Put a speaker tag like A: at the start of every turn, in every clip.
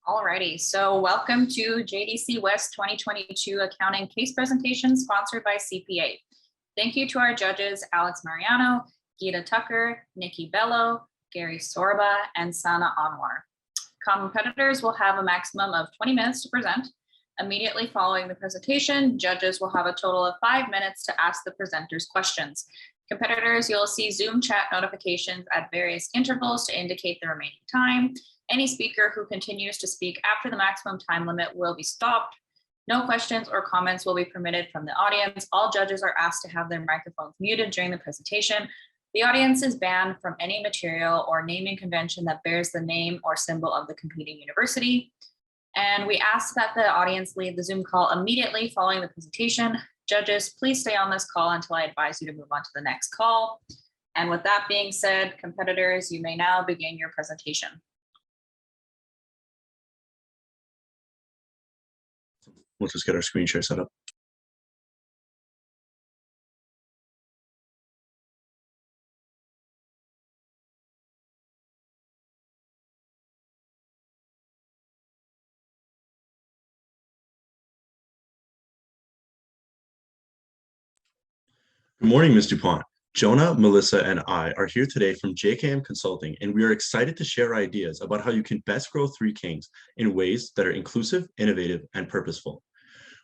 A: Alrighty, so welcome to JDC West 2022 Accounting Case Presentation sponsored by CPA. Thank you to our judges, Alex Mariano, Gita Tucker, Nikki Bello, Gary Sorba, and Sana Anwar. Competitors will have a maximum of 20 minutes to present. Immediately following the presentation, judges will have a total of 5 minutes to ask the presenters questions. Competitors, you'll see Zoom chat notifications at various intervals to indicate the remaining time. Any speaker who continues to speak after the maximum time limit will be stopped. No questions or comments will be permitted from the audience. All judges are asked to have their microphones muted during the presentation. The audience is banned from any material or naming convention that bears the name or symbol of the competing university. And we ask that the audience leave the Zoom call immediately following the presentation. Judges, please stay on this call until I advise you to move on to the next call. And with that being said, competitors, you may now begin your presentation.
B: We'll just get our screen share set up. Good morning, Ms. DuPont. Jonah, Melissa, and I are here today from JKM Consulting, and we are excited to share ideas about how you can best grow Three Kings in ways that are inclusive, innovative, and purposeful.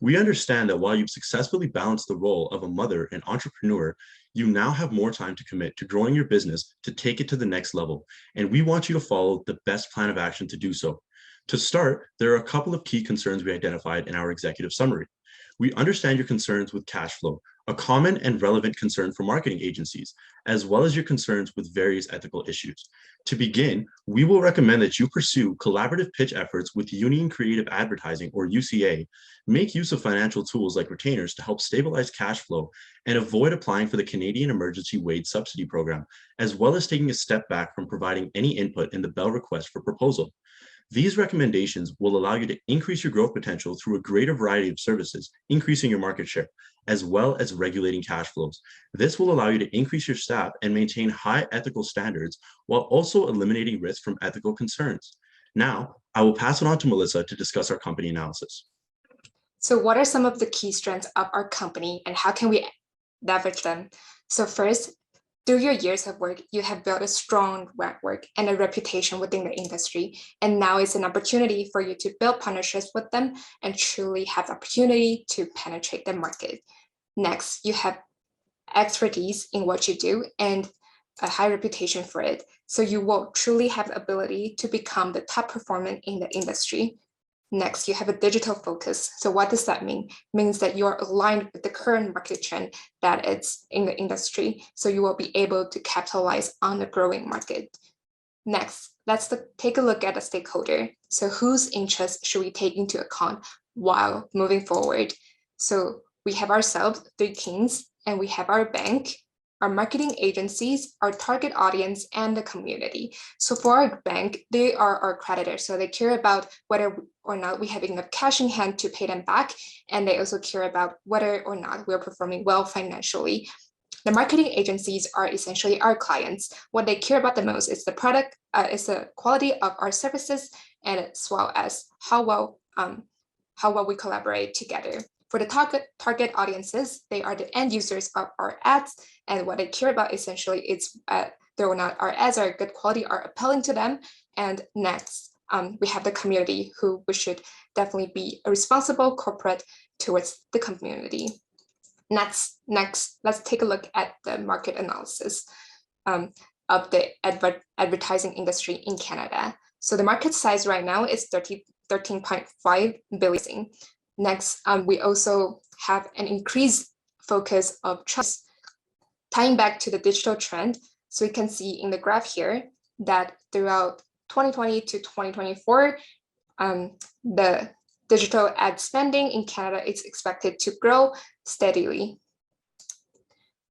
B: We understand that while you've successfully balanced the role of a mother and entrepreneur, you now have more time to commit to growing your business to take it to the next level, and we want you to follow the best plan of action to do so. To start, there are a couple of key concerns we identified in our executive summary. We understand your concerns with cash flow, a common and relevant concern for marketing agencies, as well as your concerns with various ethical issues. To begin, we will recommend that you pursue collaborative pitch efforts with Union Creative Advertising, or UCA, make use of financial tools like retainers to help stabilize cash flow, and avoid applying for the Canadian Emergency Wage Subsidy Program, as well as taking a step back from providing any input in the Bell request for proposal. These recommendations will allow you to increase your growth potential through a greater variety of services, increasing your market share, as well as regulating cash flows. This will allow you to increase your staff and maintain high ethical standards while also eliminating risk from ethical concerns. Now, I will pass it on to Melissa to discuss our company analysis.
C: So what are some of the key strengths of our company and how can we leverage them? So first, through your years of work, you have built a strong network and a reputation within the industry. And now it's an opportunity for you to build partnerships with them and truly have the opportunity to penetrate the market. Next, you have expertise in what you do and a high reputation for it. So you will truly have the ability to become the top performer in the industry. Next, you have a digital focus. So what does that mean? It means that you're aligned with the current market trend that is in the industry. So you will be able to capitalize on the growing market. Next, let's take a look at the stakeholder. So whose interests should we take into account while moving forward? So we have ourselves, Three Kings, and we have our bank, our marketing agencies, our target audience, and the community. So for our bank, they are our creditors. So they care about whether or not we have enough cash in hand to pay them back. And they also care about whether or not we're performing well financially. The marketing agencies are essentially our clients. What they care about the most is the product, is the quality of our services, and as well as how well we collaborate together. For the target audiences, they are the end users of our ads, and what they care about essentially is whether or not our ads are good quality, are appealing to them. And next, we have the community, who we should definitely be a responsible corporate towards the community. Next, let's take a look at the market analysis of the advertising industry in Canada. So the market size right now is 13.5 billion. Next, we also have an increased focus of trust, tying back to the digital trend. So we can see in the graph here that throughout 2020 to 2024, the digital ad spending in Canada is expected to grow steadily.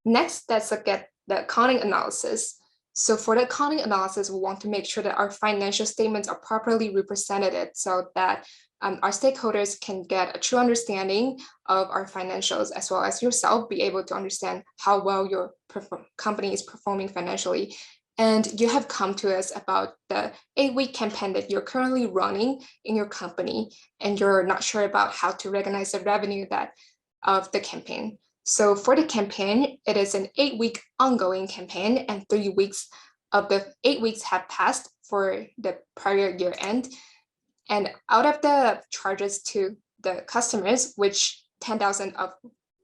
C: Next, let's look at the accounting analysis. So for the accounting analysis, we want to make sure that our financial statements are properly represented so that our stakeholders can get a true understanding of our financials, as well as yourself be able to understand how well your company is performing financially. And you have come to us about the 8-week campaign that you're currently running in your company, and you're not sure about how to recognize the revenue of the campaign. So for the campaign, it is an 8-week ongoing campaign, and 3 weeks of the 8 weeks have passed for the prior year end. And out of the charges to the customers, which 10,000 of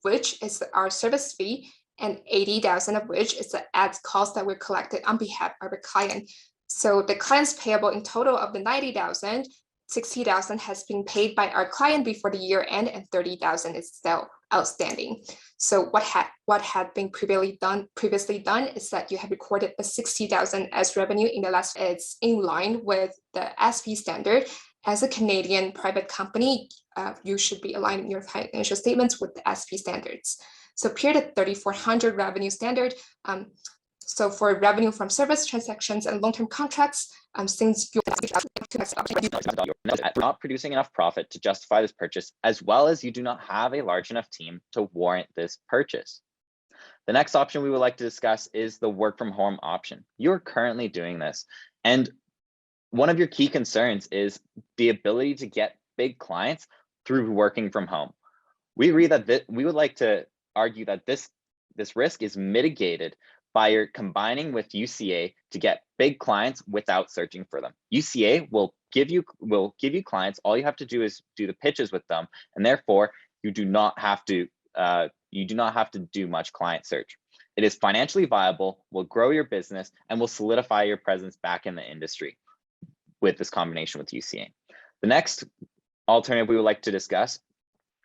C: which is our service fee, and 80,000 of which is the ads cost that were collected on behalf of our client. So the client's payable in total of the 90,000, 60,000 has been paid by our client before the year end, and 30,000 is still outstanding. So what had been previously done is that you have recorded the 60,000 as revenue in the last. It's in line with the SP standard. As a Canadian private company, you should be aligning your financial statements with the SP standards. So here the 3,400 revenue standard. So for revenue from service transactions and long-term contracts, since you're
D: not producing enough profit to justify this purchase, as well as you do not have a large enough team to warrant this purchase. The next option we would like to discuss is the work from home option. You're currently doing this, and one of your key concerns is the ability to get big clients through working from home. We agree that we would like to argue that this risk is mitigated by your combining with UCA to get big clients without searching for them. UCA will give you clients. All you have to do is do the pitches with them, and therefore you do not have to do much client search. It is financially viable, will grow your business, and will solidify your presence back in the industry with this combination with UCA. The next alternative we would like to discuss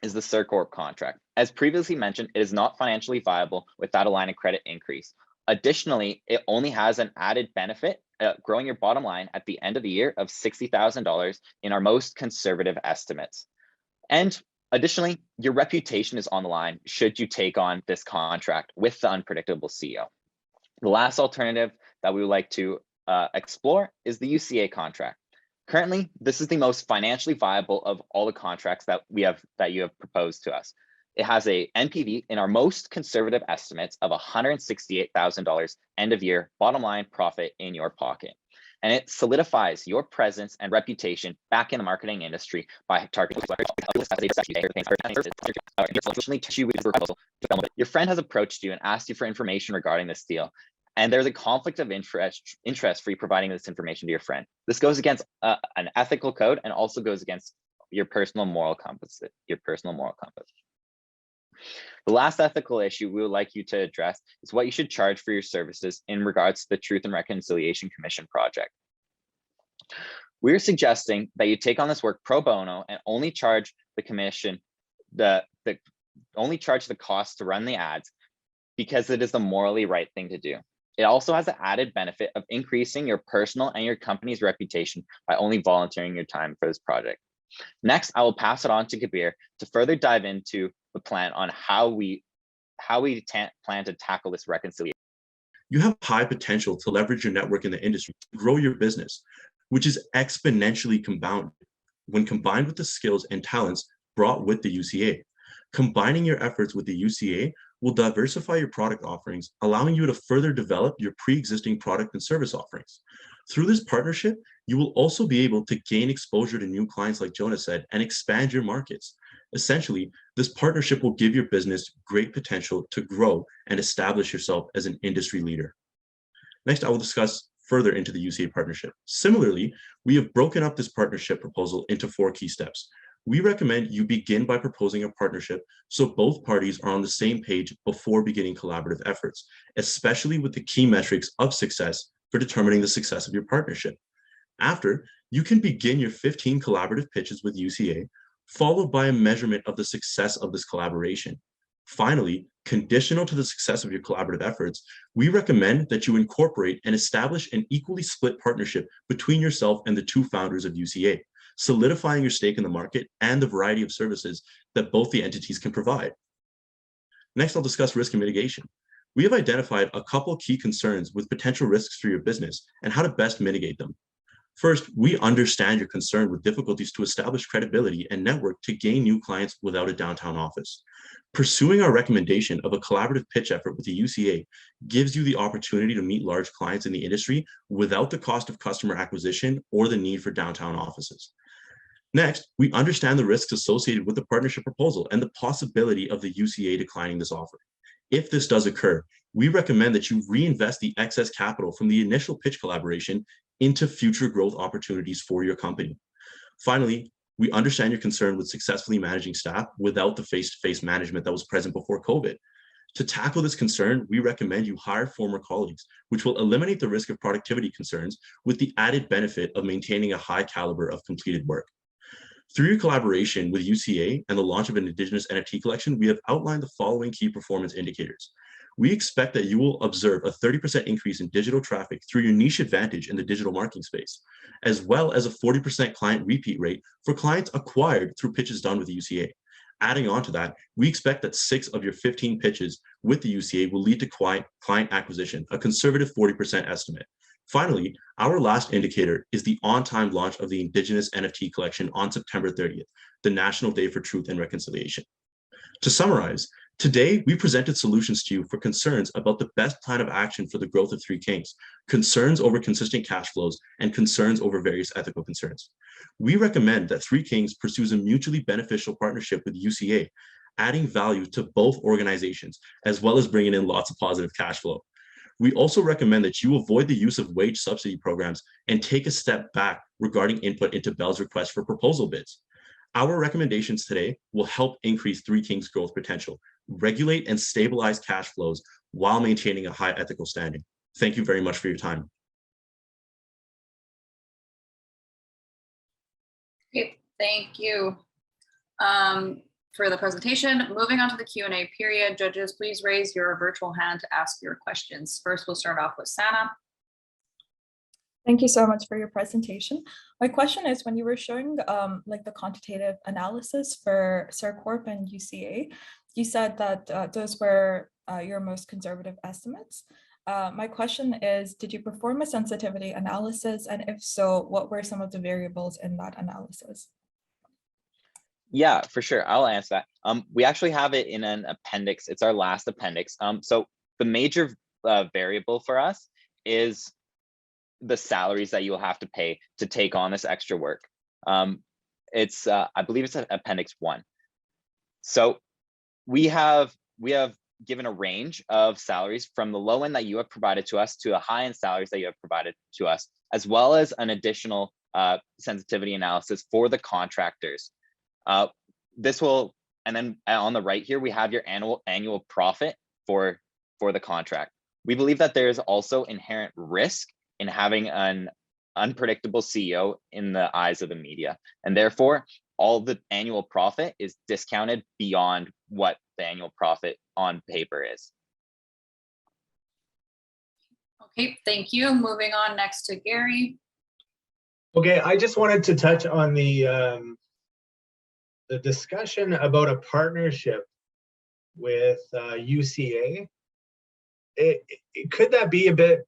D: is the CirCorp contract. As previously mentioned, it is not financially viable without a line of credit increase. Additionally, it only has an added benefit, growing your bottom line at the end of the year of $60,000 in our most conservative estimates. And additionally, your reputation is on the line should you take on this contract with the unpredictable CEO. The last alternative that we would like to explore is the UCA contract. Currently, this is the most financially viable of all the contracts that you have proposed to us. It has a NPV in our most conservative estimates of $168,000 end of year bottom line profit in your pocket. And it solidifies your presence and reputation back in the marketing industry by targeting. Your friend has approached you and asked you for information regarding this deal, and there's a conflict of interest for you providing this information to your friend. This goes against an ethical code and also goes against your personal moral compass. The last ethical issue we would like you to address is what you should charge for your services in regards to the Truth and Reconciliation Commission project. We're suggesting that you take on this work pro bono and only charge the commission, only charge the cost to run the ads, because it is the morally right thing to do. It also has the added benefit of increasing your personal and your company's reputation by only volunteering your time for this project. Next, I will pass it on to Kabir to further dive into the plan on how we plan to tackle this reconciliation.
B: You have high potential to leverage your network in the industry to grow your business, which is exponentially compounded when combined with the skills and talents brought with the UCA. Combining your efforts with the UCA will diversify your product offerings, allowing you to further develop your pre-existing product and service offerings. Through this partnership, you will also be able to gain exposure to new clients, like Jonah said, and expand your markets. Essentially, this partnership will give your business great potential to grow and establish yourself as an industry leader. Next, I will discuss further into the UCA partnership. Similarly, we have broken up this partnership proposal into 4 key steps. We recommend you begin by proposing a partnership so both parties are on the same page before beginning collaborative efforts, especially with the key metrics of success for determining the success of your partnership. After, you can begin your 15 collaborative pitches with UCA, followed by a measurement of the success of this collaboration. Finally, conditional to the success of your collaborative efforts, we recommend that you incorporate and establish an equally split partnership between yourself and the 2 founders of UCA, solidifying your stake in the market and the variety of services that both the entities can provide. Next, I'll discuss risk and mitigation. We have identified a couple key concerns with potential risks for your business and how to best mitigate them. First, we understand your concern with difficulties to establish credibility and network to gain new clients without a downtown office. Pursuing our recommendation of a collaborative pitch effort with the UCA gives you the opportunity to meet large clients in the industry without the cost of customer acquisition or the need for downtown offices. Next, we understand the risks associated with the partnership proposal and the possibility of the UCA declining this offer. If this does occur, we recommend that you reinvest the excess capital from the initial pitch collaboration into future growth opportunities for your company. Finally, we understand your concern with successfully managing staff without the face-to-face management that was present before COVID. To tackle this concern, we recommend you hire former colleagues, which will eliminate the risk of productivity concerns with the added benefit of maintaining a high caliber of completed work. Through your collaboration with UCA and the launch of an Indigenous NFT collection, we have outlined the following key performance indicators. We expect that you will observe a 30% increase in digital traffic through your niche advantage in the digital marketing space, as well as a 40% client repeat rate for clients acquired through pitches done with the UCA. Adding on to that, we expect that 6 of your 15 pitches with the UCA will lead to client acquisition, a conservative 40% estimate. Finally, our last indicator is the on-time launch of the Indigenous NFT collection on September 30th, the National Day for Truth and Reconciliation. To summarize, today we presented solutions to you for concerns about the best plan of action for the growth of Three Kings, concerns over consistent cash flows, and concerns over various ethical concerns. We recommend that Three Kings pursues a mutually beneficial partnership with UCA, adding value to both organizations, as well as bringing in lots of positive cash flow. We also recommend that you avoid the use of wage subsidy programs and take a step back regarding input into Bell's request for proposal bids. Our recommendations today will help increase Three Kings' growth potential, regulate and stabilize cash flows while maintaining a high ethical standing. Thank you very much for your time.
A: Okay, thank you for the presentation. Moving on to the Q&A period. Judges, please raise your virtual hand to ask your questions. First, we'll start off with Sana.
E: Thank you so much for your presentation. My question is, when you were showing like the quantitative analysis for CerCorp and UCA, you said that those were your most conservative estimates. My question is, did you perform a sensitivity analysis? And if so, what were some of the variables in that analysis?
D: Yeah, for sure. I'll answer that. We actually have it in an appendix. It's our last appendix. So the major variable for us is the salaries that you'll have to pay to take on this extra work. I believe it's appendix 1. So we have given a range of salaries from the low end that you have provided to us to a high end salaries that you have provided to us, as well as an additional sensitivity analysis for the contractors. This will, and then on the right here, we have your annual profit for the contract. We believe that there is also inherent risk in having an unpredictable CEO in the eyes of the media. And therefore, all the annual profit is discounted beyond what the annual profit on paper is.
A: Okay, thank you. Moving on next to Gary.
F: Okay, I just wanted to touch on the discussion about a partnership with UCA. Could that be a bit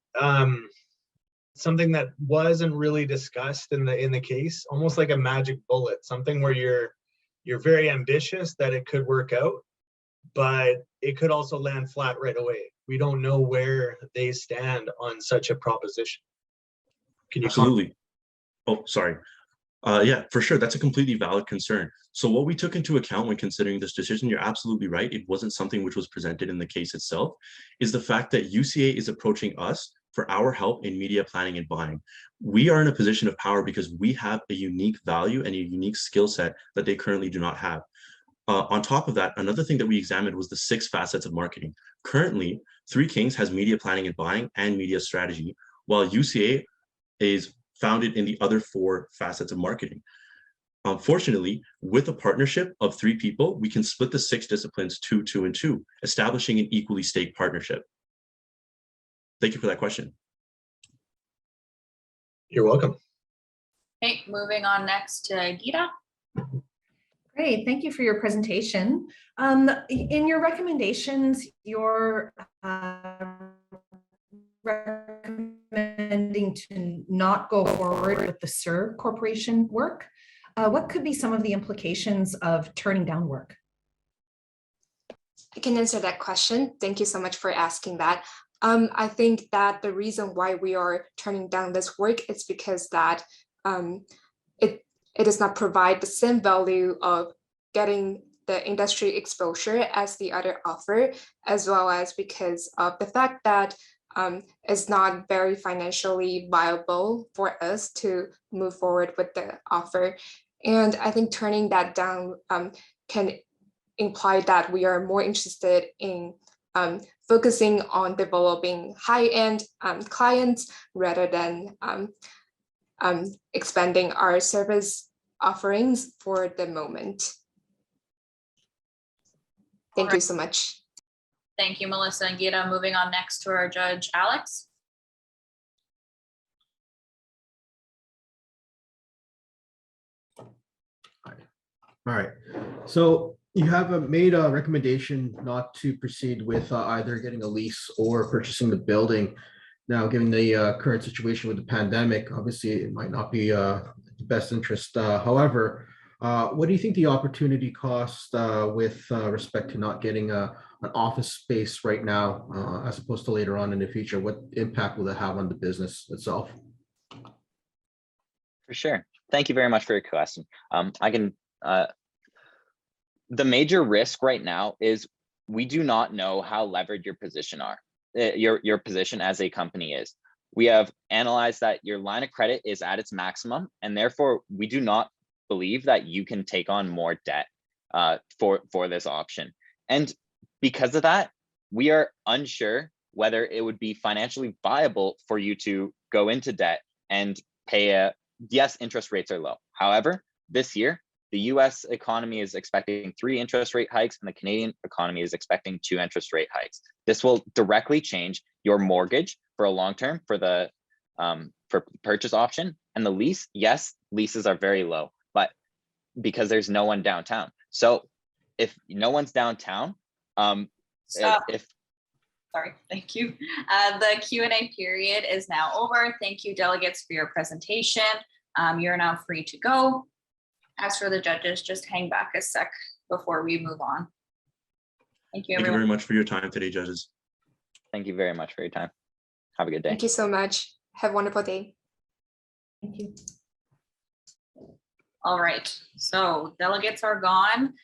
F: something that wasn't really discussed in the case, almost like a magic bullet, something where you're very ambitious that it could work out, but it could also land flat right away. We don't know where they stand on such a proposition. Can you
B: Absolutely. Oh, sorry. Yeah, for sure. That's a completely valid concern. So what we took into account when considering this decision, you're absolutely right, it wasn't something which was presented in the case itself, is the fact that UCA is approaching us for our help in media planning and buying. We are in a position of power because we have a unique value and a unique skill set that they currently do not have. On top of that, another thing that we examined was the 6 facets of marketing. Currently, Three Kings has media planning and buying and media strategy, while UCA is founded in the other 4 facets of marketing. Fortunately, with a partnership of 3 people, we can split the 6 disciplines 2, 2, and 2, establishing an equally staked partnership. Thank you for that question.
F: You're welcome.
A: Okay, moving on next to Geeta.
G: Great, thank you for your presentation. In your recommendations, you're recommending recommending to not go forward with the SIR Corporation work, what could be some of the implications of turning down work?
C: I can answer that question. Thank you so much for asking that. I think that the reason why we are turning down this work is because that it does not provide the same value of getting the industry exposure as the other offer, as well as because of the fact that it's not very financially viable for us to move forward with the offer. And I think turning that down can imply that we are more interested in focusing on developing high-end clients rather than expanding our service offerings for the moment. Thank you so much.
A: Thank you, Melissa and Gita. Moving on next to our judge, Alex.
H: All right. So you have made a recommendation not to proceed with either getting a lease or purchasing the building. Now, given the current situation with the pandemic, obviously it might not be the best interest. However, what do you think the opportunity cost with respect to not getting an office space right now, as opposed to later on in the future? What impact will it have on the business itself?
D: For sure. Thank you very much for your question. The major risk right now is we do not know how levered your position your position as a company is. We have analyzed that your line of credit is at its maximum, and therefore we do not believe that you can take on more debt for this option. And because of that, we are unsure whether it would be financially viable for you to go into debt and pay yes, interest rates are low. However, this year, the US economy is expecting 3 interest rate hikes and the Canadian economy is expecting 2 interest rate hikes. This will directly change your mortgage for a long term for the purchase option. And the lease, yes, leases are very low, but because there's no one downtown. So if no one's downtown,
A: Sorry, thank you. The Q&A period is now over. Thank you, delegates, for your presentation. You're now free to go. As for the judges, just hang back a sec before we move on. Thank you, everyone.
B: Thank you very much for your time today, judges.
D: Thank you very much for your time. Have a good day.
C: Thank you so much. Have a wonderful day.
G: Thank you.
A: All right, so delegates are gone.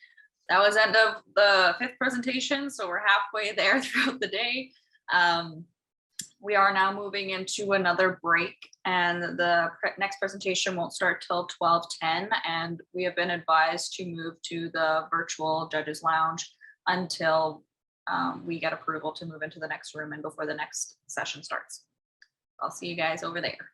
A: That was end of the 5th presentation, so we're halfway there throughout the day. We are now moving into another break, and the next presentation won't start till 12:10, and we have been advised to move to the virtual judges lounge until we get approval to move into the next room and before the next session starts. I'll see you guys over there.